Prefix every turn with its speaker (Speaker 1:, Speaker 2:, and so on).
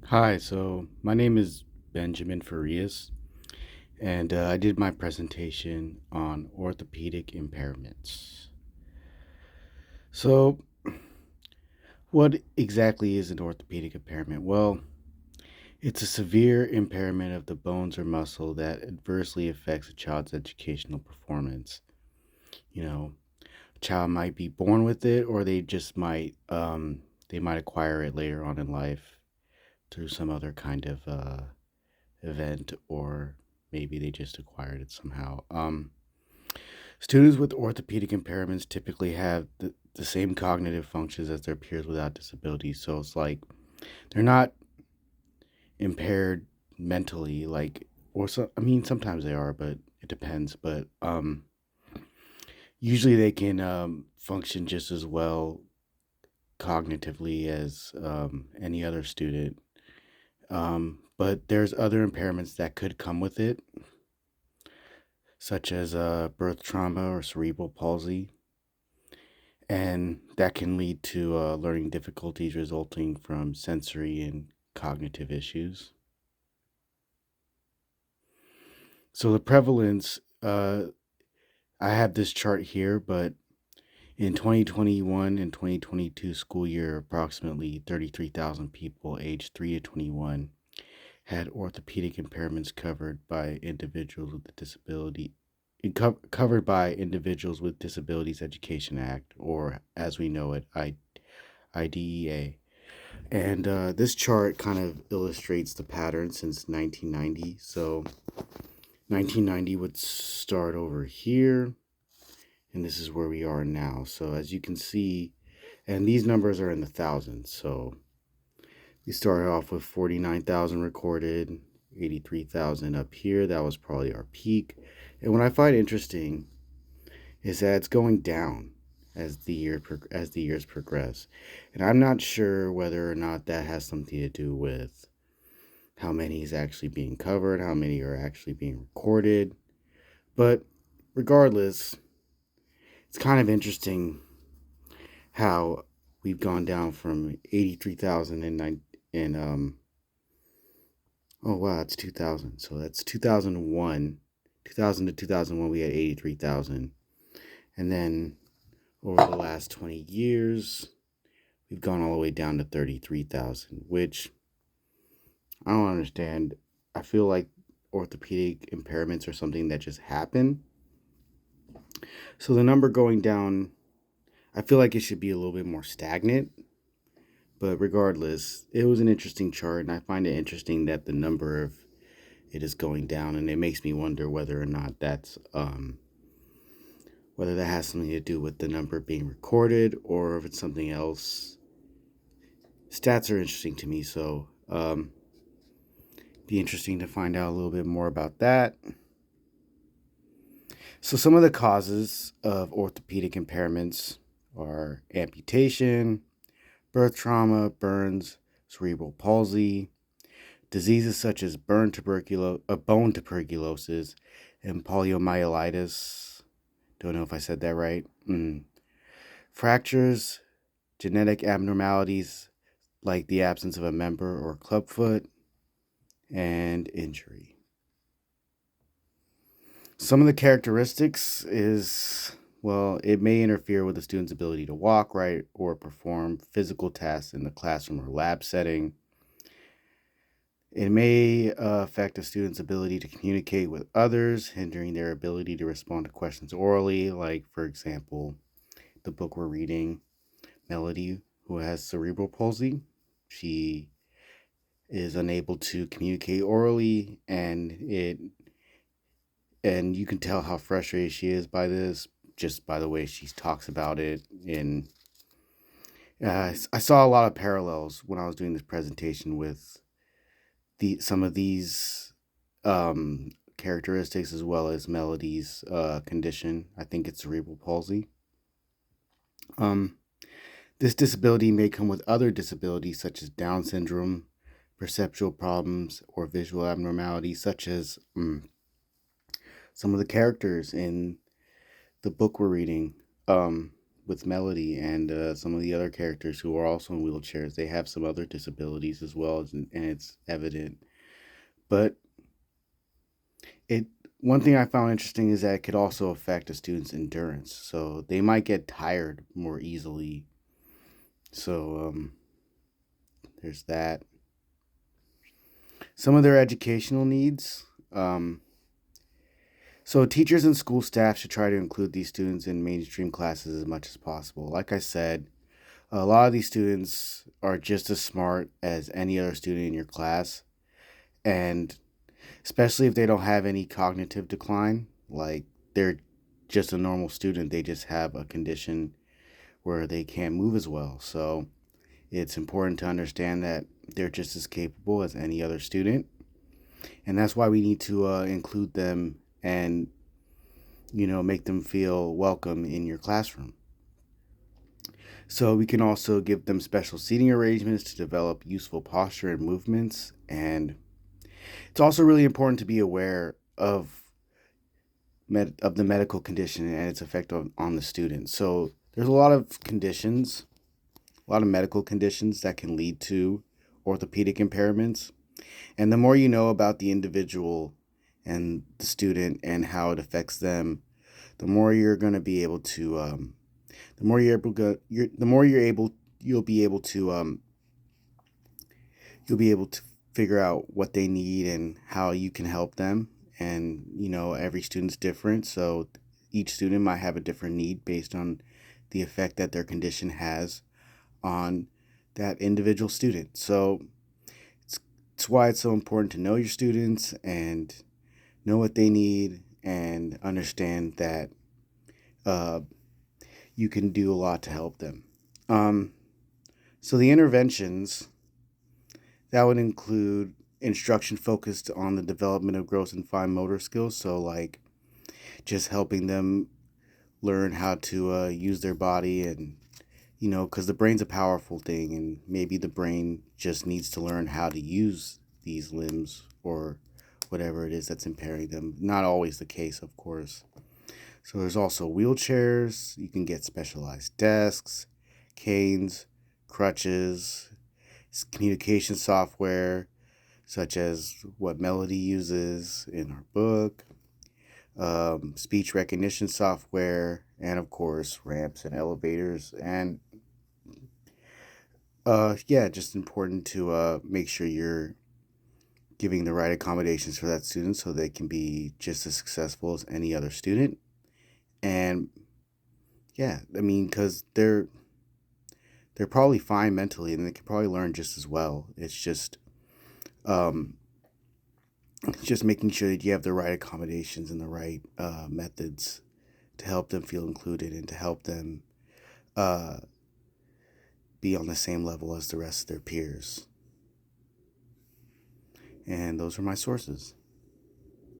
Speaker 1: Hi, so my name is Benjamin Farias, and I did my presentation on orthopedic impairments. So, what exactly is an orthopedic impairment? Well, it's a severe impairment of the bones or muscle that adversely affects a child's educational performance. You know, a child might be born with it, or they might acquire it later on in life through some other kind of event, or maybe they just acquired it somehow. Students with orthopedic impairments typically have the same cognitive functions as their peers without disabilities. So it's like they're not impaired mentally, sometimes they are, but it depends. But usually they can function just as well cognitively as any other student. But there's other impairments that could come with it, such as birth trauma or cerebral palsy, and that can lead to learning difficulties resulting from sensory and cognitive issues. So the prevalence, I have this chart here, but in 2021 and 2022 school year, approximately 33,000 people aged 3 to 21 had orthopedic impairments covered by individuals with covered by Individuals with Disabilities Education Act, or as we know it, IDEA. And this chart kind of illustrates the pattern since 1990. So 1990 would start over here, and this is where we are now. So as you can see, and these numbers are in the thousands. So we started off with 49,000 recorded, 83,000 up here. That was probably our peak. And what I find interesting is that it's going down as the years progress. And I'm not sure whether or not that has something to do with how many is actually being covered, how many are actually being recorded. But regardless, it's kind of interesting how we've gone down from 83,000 in oh wow, that's 2000. So that's 2001. 2000 to 2001 we had 83,000. And then over the last 20 years, we've gone all the way down to 33,000, which I don't understand. I feel like orthopedic impairments are something that just happen. So the number going down, I feel like it should be a little bit more stagnant. But regardless, it was an interesting chart, and I find it interesting that the number of it is going down, and it makes me wonder whether or not whether that has something to do with the number being recorded or if it's something else. Stats are interesting to me, so be interesting to find out a little bit more about that. So some of the causes of orthopedic impairments are amputation, birth trauma, burns, cerebral palsy, diseases such as bone tuberculosis, and poliomyelitis. Don't know if I said that right. Fractures, genetic abnormalities like the absence of a member or clubfoot, and injury. Some of the characteristics is, well, it may interfere with the student's ability to walk, write, or perform physical tasks in the classroom or lab setting. It may affect a student's ability to communicate with others, hindering their ability to respond to questions orally. Like, for example, the book we're reading, Melody, who has cerebral palsy. She is unable to communicate orally, and you can tell how frustrated she is by this just by the way she talks about it. And I saw a lot of parallels when I was doing this presentation with some of these characteristics, as well as Melody's condition. I think it's cerebral palsy. Um, this disability may come with other disabilities such as Down syndrome, perceptual problems, or visual abnormalities, such as some of the characters in the book we're reading. with Melody and some of the other characters who are also in wheelchairs. They have some other disabilities as well, and it's evident. But it one thing I found interesting is that it could also affect a student's endurance. So they might get tired more easily. So there's that. Some of their educational needs. So teachers and school staff should try to include these students in mainstream classes as much as possible. Like I said, a lot of these students are just as smart as any other student in your class, and especially if they don't have any cognitive decline, like they're just a normal student, they just have a condition where they can't move as well. So it's important to understand that they're just as capable as any other student, and that's why we need to include them and make them feel welcome in your classroom. So we can also give them special seating arrangements to develop useful posture and movements. And it's also really important to be aware of the medical condition and its effect on the student. So there's a lot of conditions, a lot of medical conditions that can lead to orthopedic impairments. And the more you know about the individual and the student and how it affects them, the more you're going to be able to the more you're able you'll be able to figure out what they need and how you can help them. And every student's different, so each student might have a different need based on the effect that their condition has on that individual student. So it's why it's so important to know your students and know what they need and understand that uh, you can do a lot to help them. So the interventions that would include instruction focused on the development of gross and fine motor skills. So like just helping them learn how to use their body, and because the brain's a powerful thing, and maybe the brain just needs to learn how to use these limbs or whatever it is that's impairing them. Not always the case, of course. So there's also wheelchairs. You can get specialized desks, canes, crutches, communication software, such as what Melody uses in our book, speech recognition software, and of course, ramps and elevators. And yeah, just important to make sure you're giving the right accommodations for that student so they can be just as successful as any other student. And yeah, I mean, because they're probably fine mentally and they can probably learn just as well. Um, it's just making sure that you have the right accommodations and the right methods to help them feel included and to help them uh, be on the same level as the rest of their peers. And those are my sources.